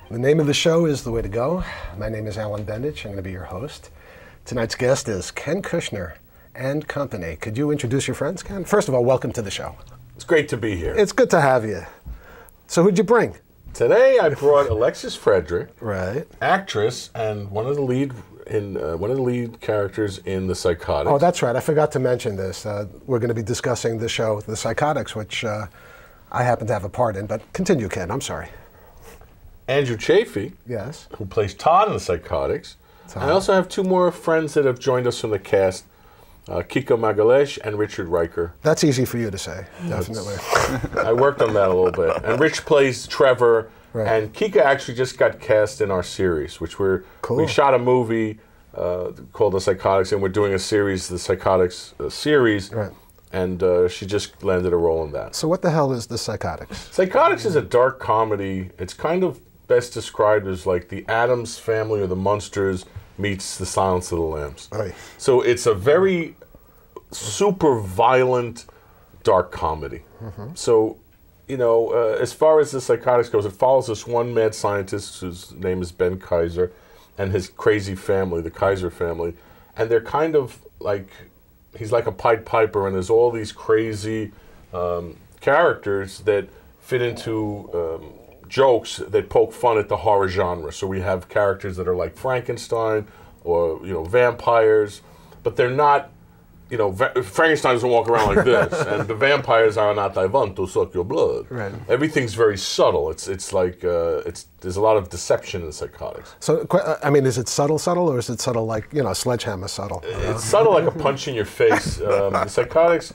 The name of the show is The Way to Go. My name is Alan Bendich. I'm going to be your host. Tonight's guest is Ken Kushner and company. Could you introduce your friends, Ken? First of all, welcome to the show. It's great to be here. It's good to have you. So who'd you bring? Today I brought Alexis Friedrich, right, actress and one of the lead characters in the Psychotics. Oh, that's right. I forgot to mention this. We're going to be discussing the show, The Psychotics, which I happen to have a part in. But continue, Ken. I'm sorry. Andrew Chaffee, yes, who plays Todd in the Psychotics. Todd. I also have two more friends that have joined us from the cast, Kika Magalhaes and Richard Ryker. That's easy for you to say, definitely. I worked on that a little bit. And Rich plays Trevor, right. And Kika actually just got cast in our series, which we shot a movie called The Psychotics, and we're doing a series, the Psychotics series, right. And she just landed a role in that. So what the hell is The Psychotics? Psychotics is a dark comedy. It's kind of best described as like the Addams Family or the Munsters meets the Silence of the Lambs. Aye. So it's a very super violent dark comedy. Mm-hmm. So, you know, as far as the Psychotics goes, it follows this one mad scientist whose name is Ben Kaiser and his crazy family, the Kaiser family. And they're kind of like, he's like a Pied Piper, and there's all these crazy characters that fit into jokes that poke fun at the horror genre. So we have characters that are like Frankenstein or, you know, vampires, but they're not, you know, Frankenstein doesn't walk around like this, and the vampires are not I want to suck your blood. Right. Everything's very subtle. It's like there's a lot of deception in Psychotics. So I mean, is it subtle, or is it subtle like, you know, sledgehammer subtle? It's subtle like a punch in your face. The Psychotics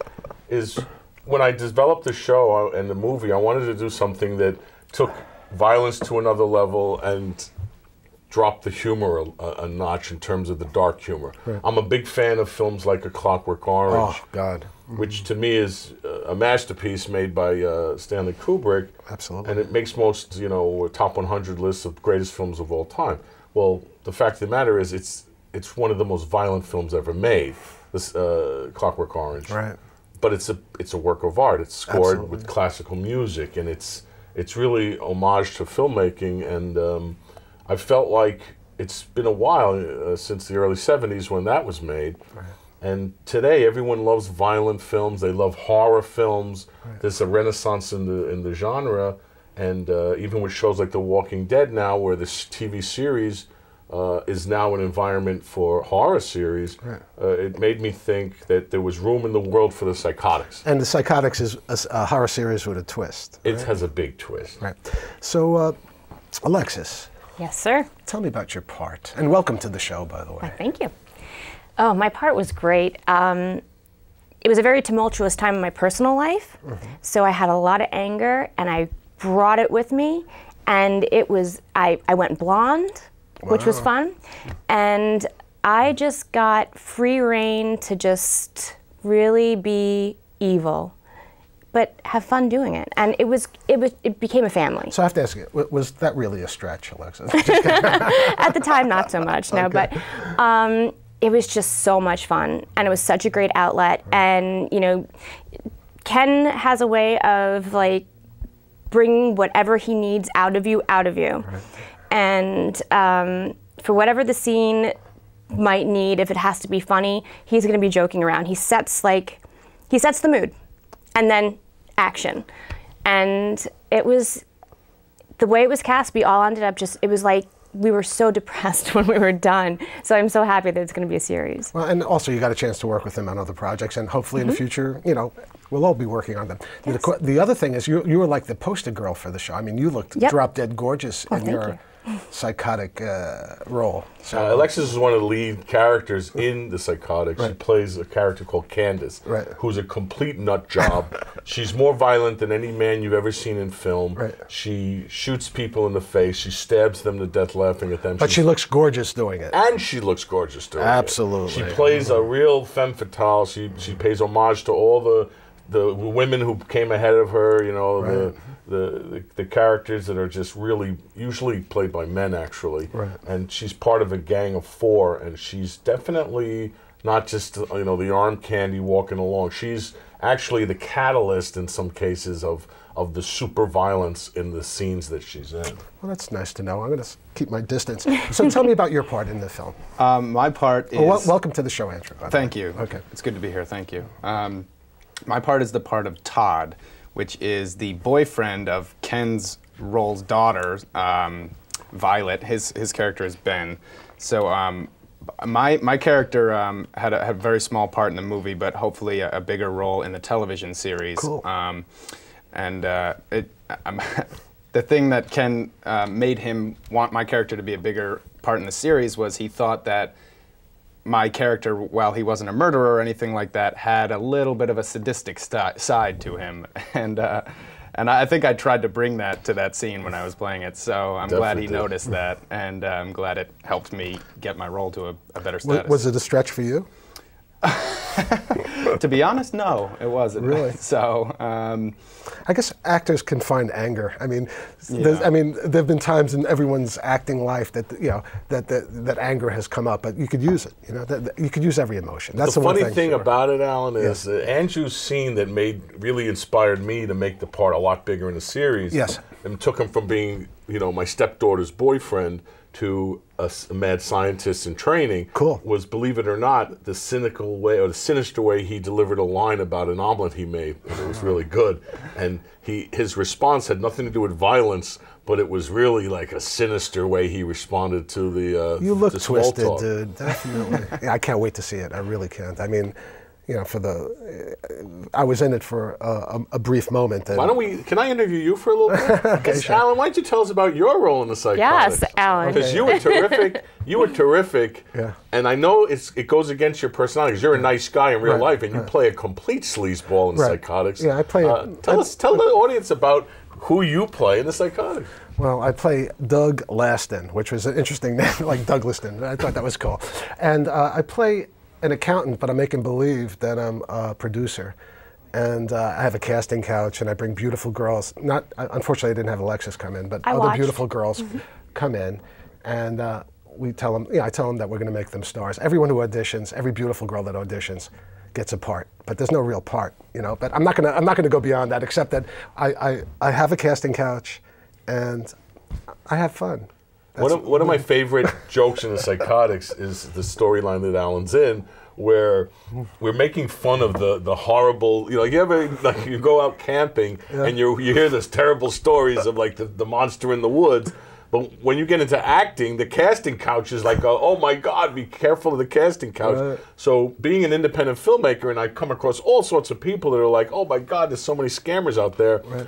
is, when I developed the show and the movie, I wanted to do something that took violence to another level and dropped the humor a notch in terms of the dark humor. Right. I'm a big fan of films like A Clockwork Orange. Oh, God. Which to me is a masterpiece made by Stanley Kubrick. Absolutely. And it makes most, you know, top 100 lists of greatest films of all time. Well, the fact of the matter is it's one of the most violent films ever made, this Clockwork Orange. Right. But it's a work of art. It's scored with classical music, and it's really homage to filmmaking, and I felt like it's been a while since the early 70s when that was made. Right. And today everyone loves violent films, they love horror films. Right. There's a renaissance in the genre, and even with shows like The Walking Dead now, where this TV series is now an environment for horror series, right. It made me think that there was room in the world for the Psychotics. And the Psychotics is a horror series with a twist. It right? has a big twist. Right. So, Alexis. Yes, sir. Tell me about your part. And welcome to the show, by the way. Well, thank you. Oh, my part was great. It was a very tumultuous time in my personal life. Mm-hmm. So I had a lot of anger, and I brought it with me. And it was, I went blonde, wow. which was fun. And I just got free reign to just really be evil, but have fun doing it. And it became a family. So I have to ask you, was that really a stretch, Alexis? At the time, not so much, no, okay. But it was just so much fun, and it was such a great outlet. Right. And, you know, Ken has a way of, like, bringing whatever he needs out of you. Right. And for whatever the scene might need, if it has to be funny, he's gonna be joking around. He sets the mood, and then action. And it was, the way it was cast, we all ended up just, it was like, we were so depressed when we were done. So I'm so happy that it's going to be a series. Well, and also you got a chance to work with him on other projects, and hopefully in the future, you know, we'll all be working on them. Yes. The other thing is you were like the poster girl for the show. I mean, you looked drop dead gorgeous in your psychotic role. So, Alexis is one of the lead characters in the Psychotics. Right. She plays a character called Candace, right. who's a complete nut job. She's more violent than any man you've ever seen in film. Right. She shoots people in the face. She stabs them to death laughing at them. But she looks gorgeous doing it. And she looks gorgeous doing Absolutely. it. She plays a real femme fatale. She pays homage to all the women who came ahead of her, you know, right. the characters that are just really usually played by men, actually. Right. And she's part of a gang of 4, and she's definitely not just the arm candy walking along. She's actually the catalyst in some cases of the super violence in the scenes that she's in. Well, that's nice to know. I'm going to keep my distance. So tell me about your part in the film. My part is... Well, welcome to the show, Andrew. Thank you. Okay. It's good to be here. Thank you. My part is the part of Todd, which is the boyfriend of Ken's Roll's daughter, Violet. His character is Ben. So my character had a very small part in the movie, but hopefully a bigger role in the television series. Cool. The thing that Ken made him want my character to be a bigger part in the series was he thought that my character, while he wasn't a murderer or anything like that, had a little bit of a sadistic side to him. And I think I tried to bring that to that scene when I was playing it, so I'm glad he noticed that, and I'm glad it helped me get my role to a better status. Was it a stretch for you? To be honest, no, it wasn't. Really? So, I guess actors can find anger. I mean, there've been times in everyone's acting life that that anger has come up, but you could use it. That you could use every emotion. That's the funny thing about it, Alan, is Andrew's scene that really inspired me to make the part a lot bigger in the series. Yes. And took him from being my stepdaughter's boyfriend to a mad scientist in training. Cool. Was, believe it or not, the cynical way or the sinister way he delivered a line about an omelet he made. And it was really good. And his response had nothing to do with violence, but it was really like a sinister way he responded to the You look twisted, talk. dude. Definitely. Yeah, I can't wait to see it. I really can't. I mean, I was in it for a brief moment. Why don't we? Can I interview you for a little bit? Okay, sure. Alan, why don't you tell us about your role in the Psychotics? Yes, Alan. Because you were terrific. You were terrific. Yeah. And I know it goes against your personality because you're a nice guy in real life, and you play a complete sleazeball in Psychotics. Yeah, I play. Tell the audience about who you play in the Psychotics. Well, I play Doug Laston, which was an interesting name, like Douglaston. I thought that was cool. And I play an accountant, but I'm making believe that I'm a producer. And I have a casting couch, and I bring beautiful girls. Unfortunately, I didn't have Alexis come in, but other beautiful girls come in, and we tell them. I tell them that we're going to make them stars. Everyone who auditions, every beautiful girl that auditions, gets a part. But there's no real part, But I'm not gonna go beyond that, except that I have a casting couch, and I have fun. One of my favorite jokes in the Psychotics is the storyline that Alan's in, where we're making fun of the horrible. You go out camping and you hear those terrible stories of like the monster in the woods. But when you get into acting, the casting couch is like, oh my God, be careful of the casting couch. Right. So being an independent filmmaker, and I come across all sorts of people that are like, oh my God, there's so many scammers out there. Right.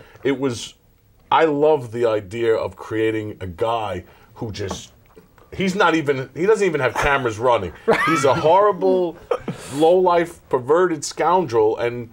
I love the idea of creating a guy who he doesn't even have cameras running. He's a horrible, low-life, perverted scoundrel, and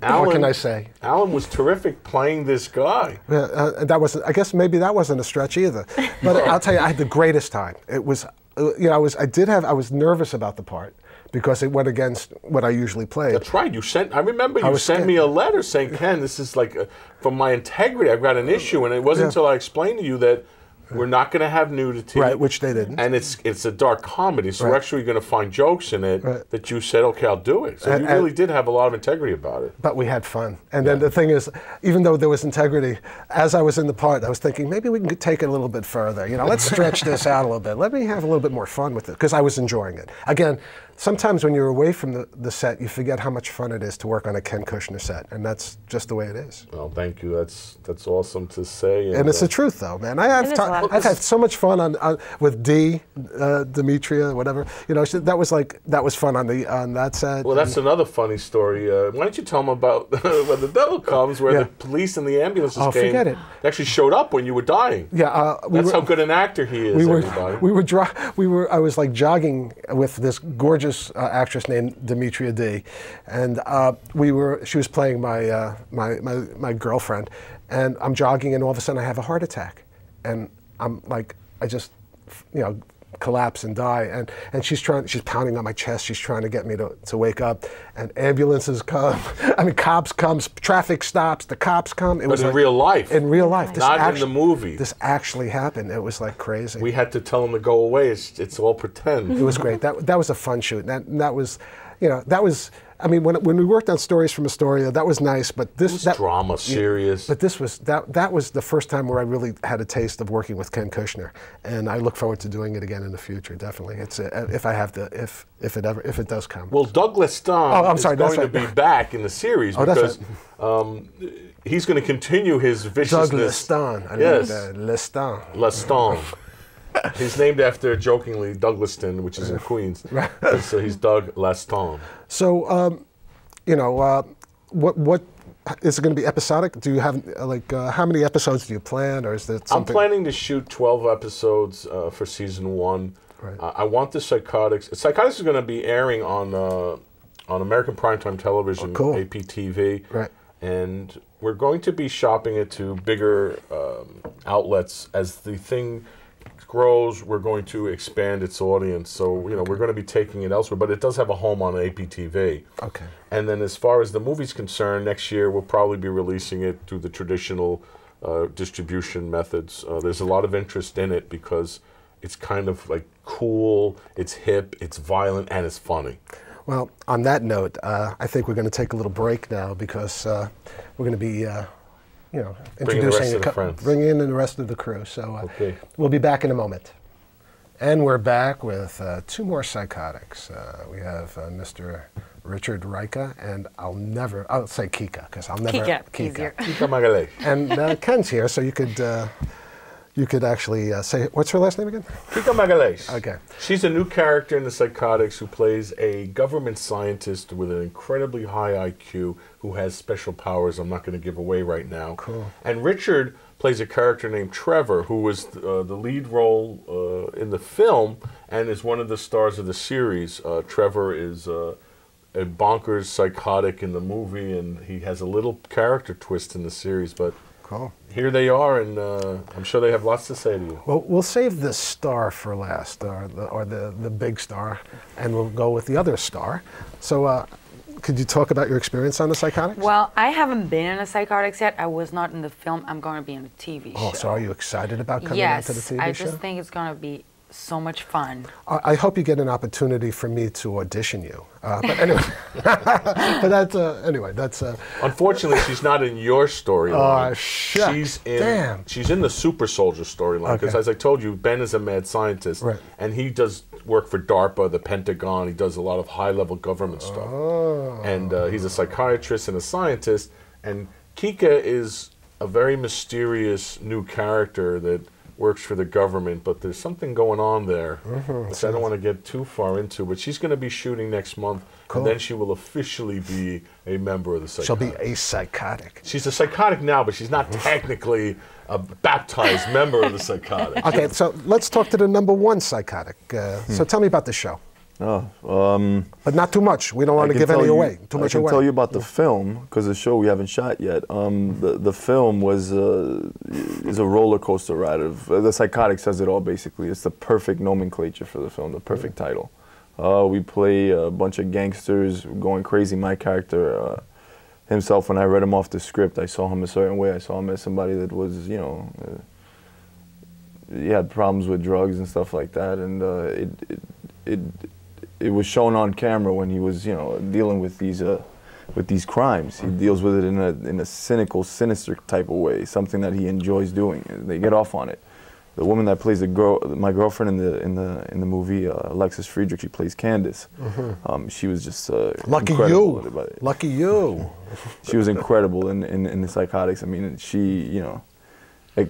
Alan, what can I say? Alan was terrific playing this guy. I guess maybe that wasn't a stretch either. But I'll tell you, I had the greatest time. It was, I was nervous about the part because it went against what I usually play. That's right. I remember you sent me a letter saying, Ken, this is like, from my integrity, I've got an issue. And it wasn't until I explained to you that we're not going to have nudity. Right, which they didn't. And it's a dark comedy, so we're actually going to find jokes in it that you said, okay, I'll do it. So you really did have a lot of integrity about it. But we had fun. And then the thing is, even though there was integrity, as I was in the part, I was thinking, maybe we can take it a little bit further. Let's stretch this out a little bit. Let me have a little bit more fun with it, because I was enjoying it. Again, sometimes when you're away from the set, you forget how much fun it is to work on a Ken Kushner set, and that's just the way it is. Well, thank you. That's awesome to say. And it's the truth, though, man. I've had so much fun with Demetria, whatever. That was fun on that set. Well, that's another funny story. Why don't you tell them about when the devil comes, where the police and the ambulances came? Forget it. They actually showed up when you were dying. Yeah, that's how good an actor he is. I was like jogging with this gorgeous actress named Demetria D, and she was playing my girlfriend, and I'm jogging, and all of a sudden I have a heart attack, and I'm like, I just collapse and die. And she's pounding on my chest. She's trying to get me to wake up. And ambulances come. I mean, cops come. Traffic stops. The cops come. It was in like, real life. In real life. Not in the movie. This actually happened. It was like crazy. We had to tell them to go away. It's all pretend. It was great. That was a fun shoot. That was, you know, that was. I mean, when we worked on Stories from Astoria, that was nice, but this drama, serious. But this was that was the first time where I really had a taste of working with Ken Kushner, and I look forward to doing it again in the future. Definitely, it's if it does come. Well, Doug Leston is going to be back in the series because he's going to continue his viciousness. Doug Leston, yes, Leston. Leston. He's named after, jokingly, Douglaston, which is in Queens. Right. So he's Doug Leston. So, you know, what is it going to be episodic? Do you have how many episodes do you plan, or is there something? I'm planning to shoot 12 episodes for season 1. Right. I want the Psychotics. Psychotics is going to be airing on American Primetime Television, APTV. Right. And we're going to be shopping it to bigger outlets as the thing grows. We're going to expand its audience, so you know we're going to be taking it elsewhere, but it does have a home on APTV. Okay. And then as far as the movie's concerned, next year we'll probably be releasing it through the traditional distribution methods. There's a lot of interest in it because it's kind of like cool, it's hip, it's violent, and it's funny. Well, on that note, I think we're going to take a little break now because we're going to be you know, introducing bring in the rest of the crew. So we'll be back in a moment. And we're back with 2 more Psychotics. We have Mr. Richard Ryker, and I'll say Kika, because I'll never... Kika. Kika Magalhaes. And Ken's here, so you could actually say, what's her last name again? Kika Magalhaes. Okay. She's a new character in the Psychotics who plays a government scientist with an incredibly high IQ who has special powers I'm not going to give away right now. Cool. And Richard plays a character named Trevor, who was the lead role in the film and is one of the stars of the series. Trevor is a bonkers psychotic in the movie, and he has a little character twist in the series, but cool. Here they are, and I'm sure they have lots to say to you. Well, we'll save the star for last, or the big star, and we'll go with the other star. So, could you talk about your experience on the Psychotics? Well, I haven't been in a Psychotics yet. I was not in the film. I'm going to be in a TV show. Oh, so are you excited about coming into the TV show? Yes, I just think it's going to be so much fun. I hope you get an opportunity for me to audition you. But anyway, that's Unfortunately, she's not in your storyline. Shit. She's in the Super Soldier storyline because, as I told you, Ben is a mad scientist, and he does work for DARPA, the Pentagon. He does a lot of high-level government stuff, and he's a psychiatrist and a scientist. And Kika is a very mysterious new character that works for the government, but there's something going on there, which I don't want to get too far into, but she's going to be shooting next month, and then she will officially be a member of the Psychotics. She'll be a psychotic. She's a psychotic now, but she's not technically a baptized member of the Psychotics. Okay, so let's talk to the #1 psychotic. So tell me about the show. But not too much. We don't want to give any away. Too much away. I can tell you about the film because the show we haven't shot yet. The film is a roller coaster ride. The Psychotic says it all. Basically, it's the perfect nomenclature for the film. The perfect title. We play a bunch of gangsters going crazy. My character himself, when I read him off the script, I saw him a certain way. I saw him as somebody that was, you know, he had problems with drugs and stuff like that, and it was shown on camera when he was, you know, dealing with these crimes. He deals with it in a cynical, sinister type of way, something that he enjoys doing. They get off on it. The woman that plays my girlfriend in the movie, Elexis Friedrich, she plays Candace. She was just lucky incredible. You, lucky you. She was incredible in the Psychotics. I mean, she, you know, like,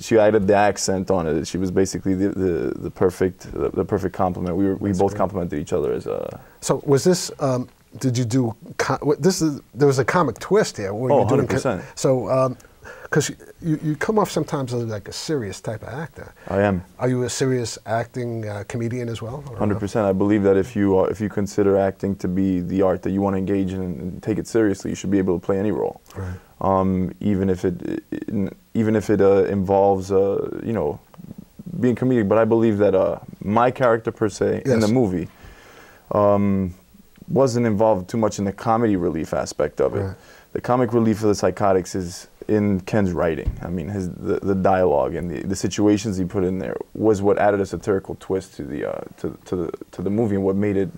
she added the accent on it. She was basically the perfect compliment. We both complimented each other as a. So was this? Did you do? There was a comic twist here. Were you 100%. So, because you come off sometimes as like a serious type of actor. I am. Are you a serious acting comedian as well? 100%. I believe that if you consider acting to be the art that you want to engage in and take it seriously, you should be able to play any role. Right. Even if it involves you know, being comedic, but I believe that my character per se in the movie wasn't involved too much in the comedy relief aspect of it. Right. The comic relief of the Psychotics is in Ken's writing. I mean, the dialogue and the situations he put in there was what added a satirical twist to the movie and what made it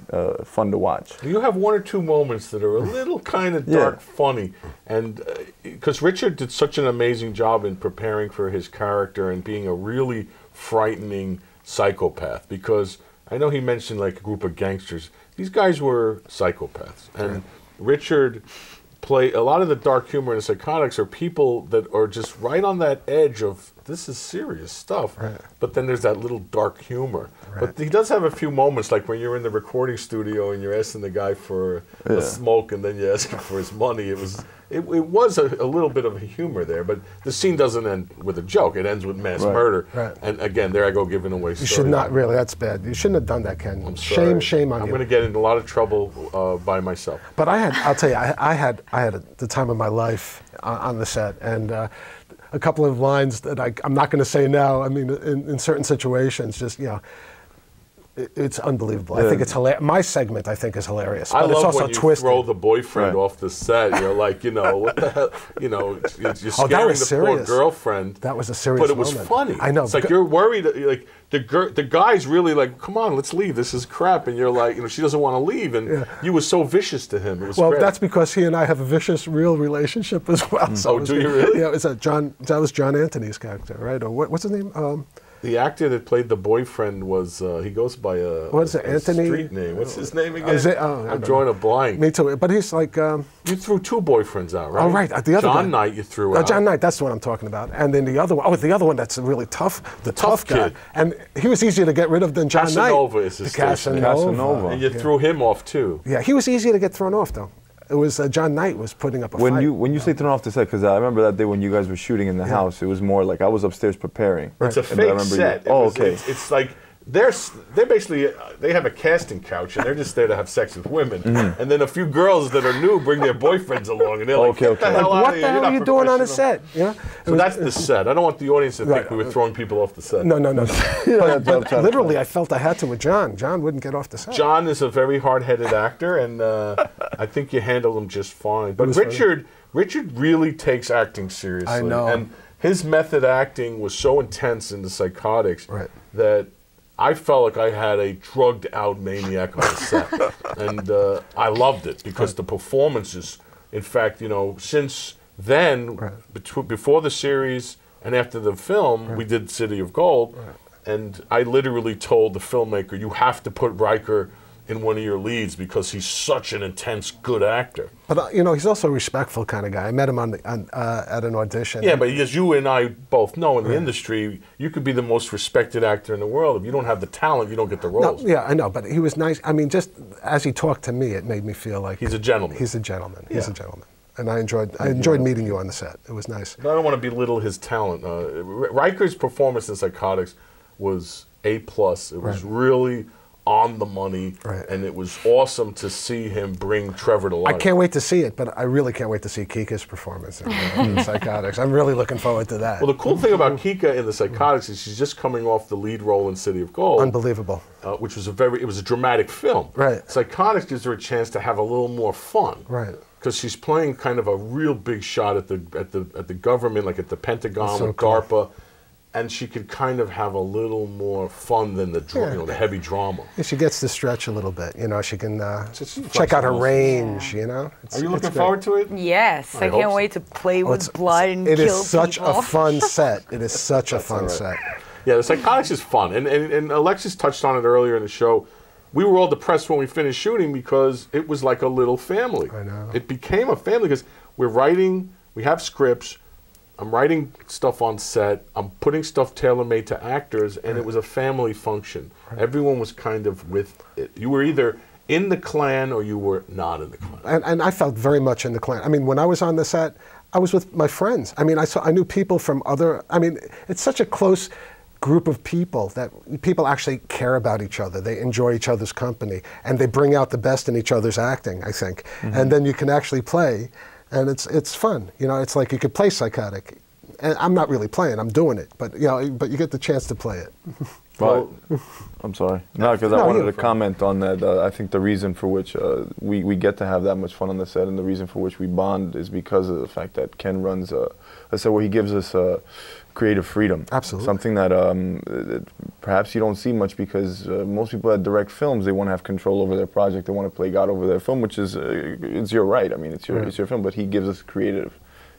fun to watch. You have one or two moments that are a little kind of dark, funny, and because Richard did such an amazing job in preparing for his character and being a really frightening psychopath. Because I know he mentioned like a group of gangsters. These guys were psychopaths, and Richard play a lot of the dark humor in the Psychotics are people that are just right on that edge of this is serious stuff, but then there's that little dark humor. But he does have a few moments, like when you're in the recording studio and you're asking the guy for a smoke and then you ask him for his money. It was a little bit of a humor there, but the scene doesn't end with a joke. It ends with mass murder. And again, there I go giving away You story. should not really. That's bad. You shouldn't have done that, Ken. I'm sorry. Shame on you. I'm going to get into a lot of trouble by myself. But I'll tell you, I had the time of my life on the set, and a couple of lines that I'm not going to say now. I mean, in certain situations, just it's unbelievable. I think it's hilarious. My segment, I think, is hilarious. But I it's love also when you twisted. throw the boyfriend off the set. You're like, what the hell? You're scaring the poor girlfriend. That was a serious But it was moment. funny. I know. It's like you're worried. Like the guy's really like, come on, let's leave. This is crap. And you're like, she doesn't want to leave. And you were so vicious to him. It was great. That's because he and I have a vicious, real relationship as well. So do you really? Yeah, that was John Anthony's character, right? Or what's his name? The actor that played the boyfriend was, he goes by a street name. What's his name again? I'm drawing a blank. Me too, but he's like... you threw two boyfriends out, right? Oh, right. The other John guy. Knight you threw out. John Knight, that's the one I'm talking about. And then the other one, the other one that's really tough, the tough guy. Kid. And he was easier to get rid of than John Knight. Casanova is his Casanova. And you threw him off, too. Yeah, he was easier to get thrown off, though. It was John Knight was putting up a fight. When you say thrown off the set, because I remember that day when you guys were shooting in the house, it was more like I was upstairs preparing. It's a fake set. Okay. It's like they're basically they have a casting couch and they're just there to have sex with women, and then a few girls that are new bring their boyfriends along, and they're like, "What the hell what the hell are you doing on a set?" Yeah. So that's the set. I don't want the audience to think we were throwing people off the set. No. But literally, I felt I had to with John. John wouldn't get off the set. John is a very hard-headed actor, and I think you handled him just fine. But Richard really takes acting seriously. I know. And his method acting was so intense in the Psychotics that I felt like I had a drugged-out maniac on the set. And I loved it because the performances, in fact, since then, before the series and after the film, we did City of Gold, and I literally told the filmmaker, you have to put Ryker in one of your leads because he's such an intense, good actor. But he's also a respectful kind of guy. I met him at an audition. Yeah, but as you and I both know in the industry, you could be the most respected actor in the world. If you don't have the talent, you don't get the roles. No, yeah, I know, but he was nice. I mean, just as he talked to me, it made me feel like he's a gentleman. He's a gentleman. He's a gentleman. And I enjoyed meeting you on the set. It was nice. But I don't want to belittle his talent. Ryker's performance in Psychotics was A+. It was really on the money, and it was awesome to see him bring Trevor to life. I can't wait to see it, but I really can't wait to see Kika's performance in Psychotics. I'm really looking forward to that. Well, the cool thing about Kika in the Psychotics is she's just coming off the lead role in City of Gold. Unbelievable. Which was it was a dramatic film. Right. Psychotics gives her a chance to have a little more fun. Right. Because she's playing kind of a real big shot at the government, like at the Pentagon so with DARPA. And she could kind of have a little more fun than the heavy drama. Yeah, she gets to stretch a little bit. She can check out her range. Are you looking forward to it? Yes, I can't wait to play with blood and kill people. It is such a fun set. It is such a fun set. Yeah, the Psychotics is fun, and Alexis touched on it earlier in the show. We were all depressed when we finished shooting because it was like a little family. I know. It became a family because we're writing. We have scripts. I'm writing stuff on set. I'm putting stuff tailor-made to actors, and it was a family function. Everyone was kind of with it. You were either in the clan or you were not in the clan. And I felt very much in the clan. I mean, when I was on the set, I was with my friends. I mean, I knew people from other. I mean, it's such a close group of people that people actually care about each other. They enjoy each other's company, and they bring out the best in each other's acting, I think. And then you can actually play. And it's fun. It's like you could play Psychotic And I'm not really playing, I'm doing it, but but you get the chance to play it. Well, I'm sorry. No, because I wanted to comment on that. I think the reason for which we get to have that much fun on the set, and the reason for which we bond, is because of the fact that Ken runs a set where he gives us creative freedom. Absolutely. Something that perhaps you don't see much, because most people that direct films, they want to have control over their project. They want to play God over their film, which is it's your right. I mean, it's your film. But he gives us creative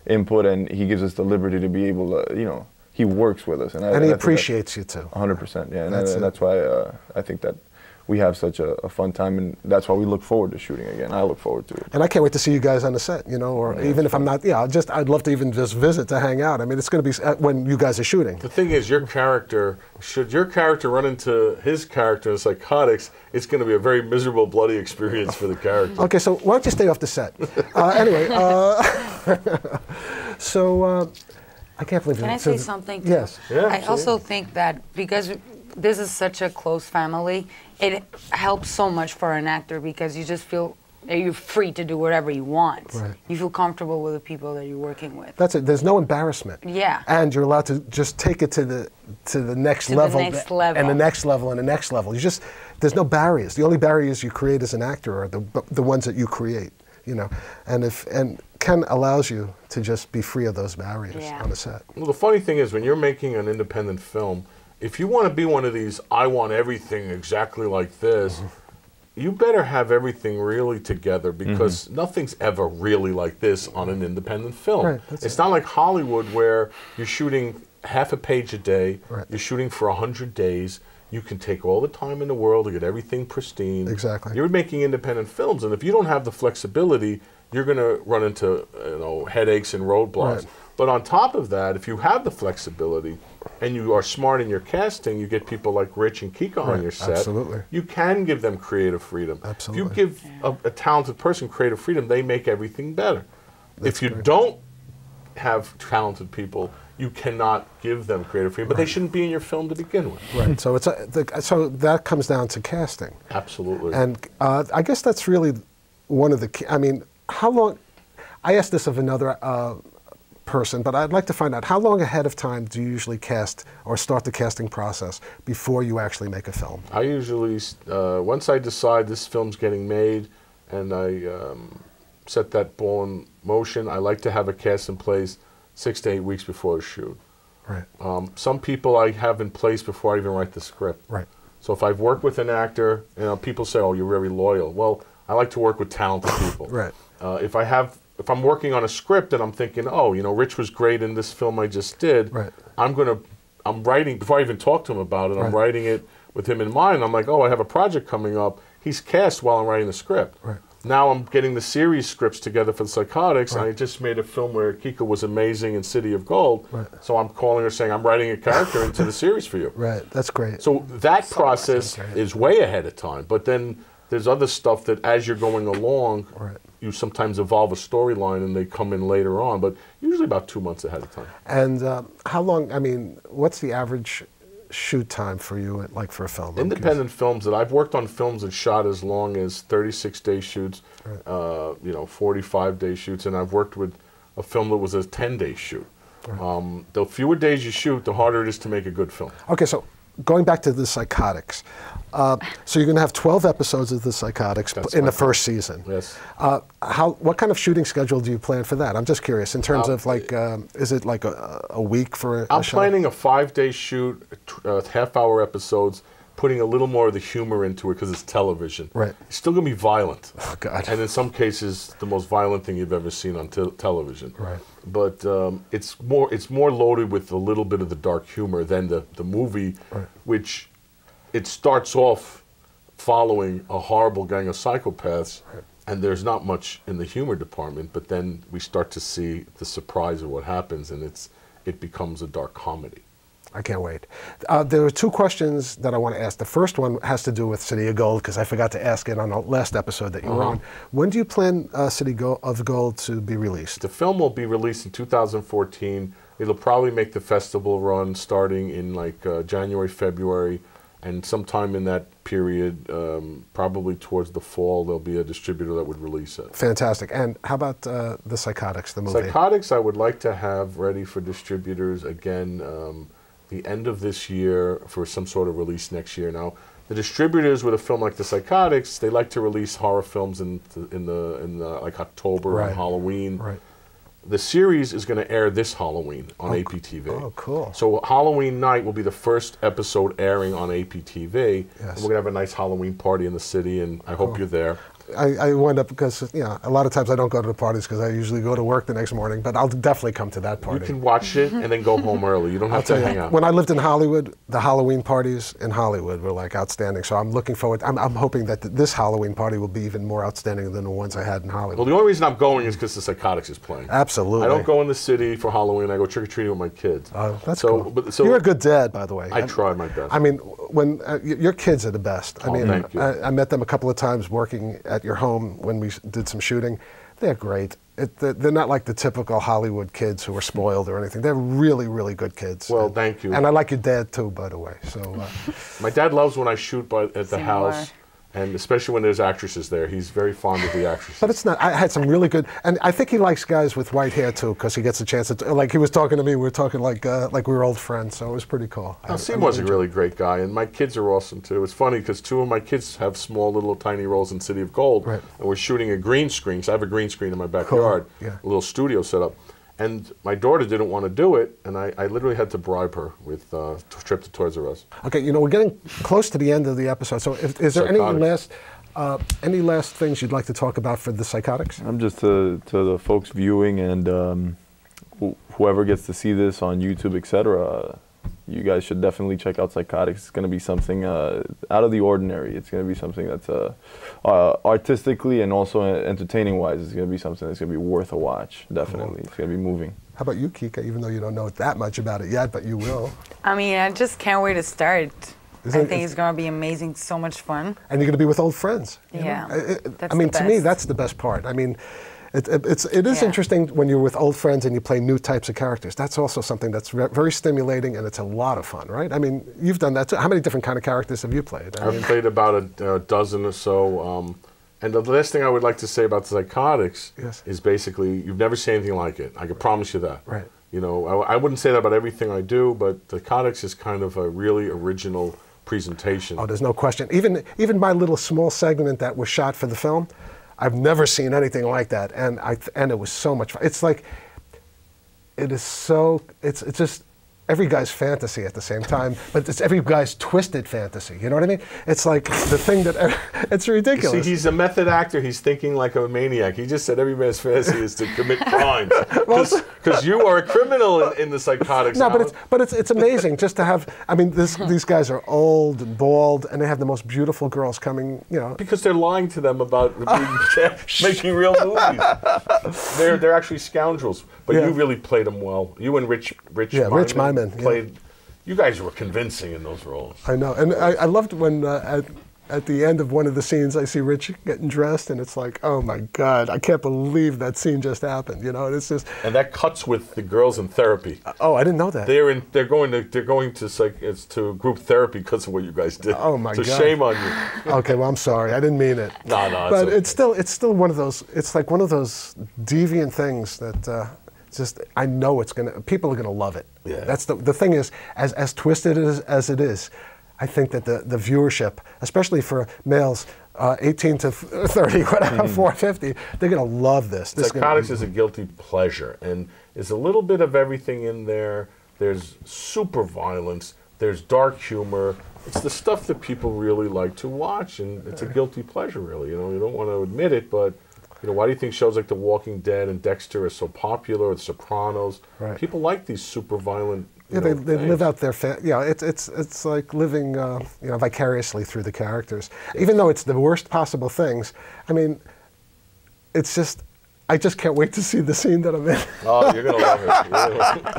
input, and he gives us the liberty to be able to, he works with us, and he appreciates you too. 100%, yeah, and that's why I think that we have such a fun time, and that's why we look forward to shooting again. I look forward to it, and I can't wait to see you guys on the set. Or even if I'm not, I'd love to even just visit to hang out. I mean, it's going to be when you guys are shooting. The thing is, should your character run into his character in Psychotics, it's going to be a very miserable, bloody experience for the character. Okay, so why don't you stay off the set? Anyway, so. I can't believe it. Can I say something? Yes. Yeah, I also think that because this is such a close family, it helps so much for an actor, because you just feel that you're free to do whatever you want. Right. You feel comfortable with the people that you're working with. That's it. There's no embarrassment. Yeah. And you're allowed to just take it to the next level. The next level. And the next level and the next level. There's no barriers. The only barriers you create as an actor are the ones that you create. And Ken allows you to just be free of those barriers on the set. Well, the funny thing is, when you're making an independent film, if you want to be one of these, I want everything exactly like this, you better have everything really together, because nothing's ever really like this on an independent film. Right, it's not like Hollywood, where you're shooting half a page a day, you're shooting for 100 days, you can take all the time in the world to get everything pristine. Exactly. You're making independent films, and if you don't have the flexibility, you're going to run into headaches and roadblocks. Right. But on top of that, if you have the flexibility and you are smart in your casting, you get people like Rich and Kika on your set. Absolutely. You can give them creative freedom. Absolutely. If you give a talented person creative freedom, they make everything better. If you don't have talented people, you cannot give them creative freedom, but they shouldn't be in your film to begin with. Right. So so that comes down to casting. Absolutely. And I guess that's really one of the key. I mean, how long? I asked this of another person, but I'd like to find out, how long ahead of time do you usually cast or start the casting process before you actually make a film? I usually, once I decide this film's getting made and I set that ball in motion, I like to have a cast in place 6 to 8 weeks before the shoot. Right. Some people I have in place before I even write the script. Right. So if I've worked with an actor, people say, oh, you're very loyal. Well, I like to work with talented people. Right. If I'm working on a script and I'm thinking, oh, Rich was great in this film I just did, right. I'm writing, before I even talk to him about it, I'm writing it with him in mind. I'm like, oh, I have a project coming up. He's cast while I'm writing the script. Right. Now I'm getting the series scripts together for the Psychotics, and I just made a film where Kika was amazing in City of Gold. Right. So I'm calling her saying, I'm writing a character into the series for you. Right, that's great. So that process is way ahead of time. But then there's other stuff that as you're going along, you sometimes evolve a storyline and they come in later on, but usually about 2 months ahead of time. And how long, what's the average shoot time for you, like for a film? Independent films that I've worked on, films that shot as long as 36-day shoots, 45-day shoots, and I've worked with a film that was a 10-day shoot. The fewer days you shoot, the harder it is to make a good film. Okay, so going back to the Psychotics, so you're going to have 12 episodes of the Psychotics in the first season. Yes. What kind of shooting schedule do you plan for that? I'm just curious in terms of is it like a week for a show? I'm planning a 5-day shoot, half-hour episodes, putting a little more of the humor into it because it's television. Right. It's still going to be violent. Oh, God. And in some cases, the most violent thing you've ever seen on television. Right. But it's more loaded with a little bit of the dark humor than the movie, which it starts off following a horrible gang of psychopaths, and there's not much in the humor department, but then we start to see the surprise of what happens, and it becomes a dark comedy. I can't wait. There are two questions that I want to ask. The first one has to do with City of Gold, because I forgot to ask it on the last episode that you were on. When do you plan City of Gold to be released? The film will be released in 2014. It'll probably make the festival run starting in like January, February, and sometime in that period, probably towards the fall, there'll be a distributor that would release it. Fantastic. And how about the Psychotics, the movie? Psychotics, I would like to have ready for distributors again the end of this year for some sort of release next year. Now, the distributors with a film like the Psychotics, they like to release horror films in like October and Halloween. Right. The series is going to air this Halloween on APTV. Oh, cool. So Halloween night will be the first episode airing on APTV. Yes. And we're going to have a nice Halloween party in the city, and I hope you're there. I wind up, because a lot of times I don't go to the parties because I usually go to work the next morning, but I'll definitely come to that party. You can watch it and then go home early. You don't have to hang out. When I lived in Hollywood, the Halloween parties in Hollywood were like outstanding. So I'm looking forward. I'm hoping that this Halloween party will be even more outstanding than the ones I had in Hollywood. Well, the only reason I'm going is because the Psychotics is playing. Absolutely. I don't go in the city for Halloween. I go trick or treating with my kids. Oh, that's cool. So you're a good dad, by the way. I try my best. I mean, when your kids are the best. I mean, thank you. I met them a couple of times working at your home when we did some shooting. They're great. They're not like the typical Hollywood kids who are spoiled or anything. They're really, really good kids. Well, thank you. And I like your dad too, by the way. So my dad loves when I shoot at the house. And especially when there's actresses there. He's very fond of the actresses. But it's not. I had some really good, and I think he likes guys with white hair too, because he gets a chance to, like he was talking to me, we were talking like we were old friends, so it was pretty cool. Now, Seymour's a really great guy, and my kids are awesome too. It's funny because two of my kids have small little tiny roles in City of Gold, and we're shooting a green screen, so I have a green screen in my backyard, a little studio set up. And my daughter didn't want to do it, and I literally had to bribe her with a trip to Toys R Us. Okay, we're getting close to the end of the episode, so is there any last things you'd like to talk about for the Psychotics? I'm just to the folks viewing and whoever gets to see this on YouTube, etc. You guys should definitely check out Psychotics. It's going to be something out of the ordinary. It's going to be something that's artistically and also entertaining-wise, it's going to be something that's going to be worth a watch, definitely. It's going to be moving. How about you, Kika, even though you don't know that much about it yet, but you will? I mean, I just can't wait to start. I think it's going to be amazing, so much fun. And you're going to be with old friends. Yeah, I mean, to me, that's the best part. I mean, it is interesting when you're with old friends and you play new types of characters. That's also something that's very stimulating, and it's a lot of fun, right? I mean, you've done that too. How many different kind of characters have you played? I've played about a dozen or so. And the last thing I would like to say about the Psychotics is basically, you've never seen anything like it. I can promise you that. Right. I wouldn't say that about everything I do, but the Psychotics is kind of a really original presentation. Oh, there's no question. Even my little small segment that was shot for the film, I've never seen anything like that, and it was so much fun. It's like, it's just every guy's fantasy at the same time, but it's every guy's twisted fantasy. You know what I mean? It's like the thing that it's ridiculous. See, he's a method actor. He's thinking like a maniac. He just said every man's fantasy is to commit crimes. Because you are a criminal in the Psychotics. No, but it's amazing just to have. I mean, these guys are old and bald, and they have the most beautiful girls coming. Because they're lying to them about making real movies. They're actually scoundrels. But you really played them well. You and Rich Myman played. You guys were convincing in those roles. I know, and I loved when at the end of one of the scenes I see Rich getting dressed, and it's like, oh my God, I can't believe that scene just happened. It's just. And that cuts with the girls in therapy. Oh, I didn't know that. They're going to group therapy because of what you guys did. Oh my God. So shame on you. Okay, well I'm sorry, I didn't mean it. No. But it's still one of those. It's like one of those deviant things that. I know people are gonna love it. Yeah. That's the thing is, as twisted as it is, I think that the viewership, especially for males 18 to 30, whatever, 450, they're gonna love this. Psychotics is a guilty pleasure, and there's a little bit of everything in there. There's super violence. There's dark humor. It's the stuff that people really like to watch, and it's a guilty pleasure, really. You don't want to admit it, but. Why do you think shows like The Walking Dead and Dexter are so popular, or The Sopranos? Right. People like these super violent. They live out their it's like living vicariously through the characters, even though it's the worst possible things. I mean, it's just. I just can't wait to see the scene that I'm in. Oh, you're gonna love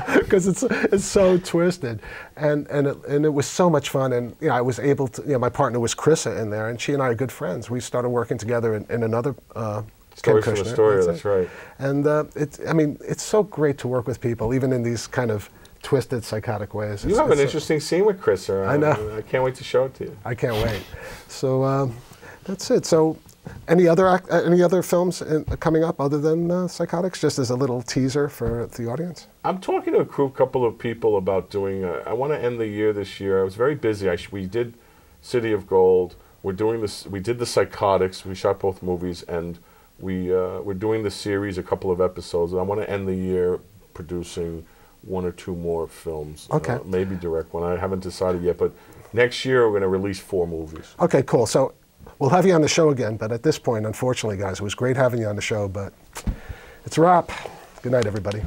it. Because it's so twisted, and it was so much fun, and I was able to. My partner was Chrissa in there, and she and I are good friends. We started working together in another. Story from Astoria, that's right. And it's so great to work with people, even in these kind of twisted, psychotic ways. You have an interesting scene with Chris, sir. I know. I can't wait to show it to you. I can't wait. So that's it. So any other films coming up other than Psychotics, just as a little teaser for the audience? I'm talking to a couple of people about doing, I want to end the year this year. I was very busy. We did City of Gold. We're doing this. We did the Psychotics. We shot both movies, and we're doing the series, a couple of episodes. And I want to end the year producing 1 or 2 more films. Okay. Maybe direct one. I haven't decided yet, but next year we're going to release 4 movies. Okay, cool. So we'll have you on the show again, but at this point, unfortunately, guys, it was great having you on the show, but it's a wrap. Good night, everybody.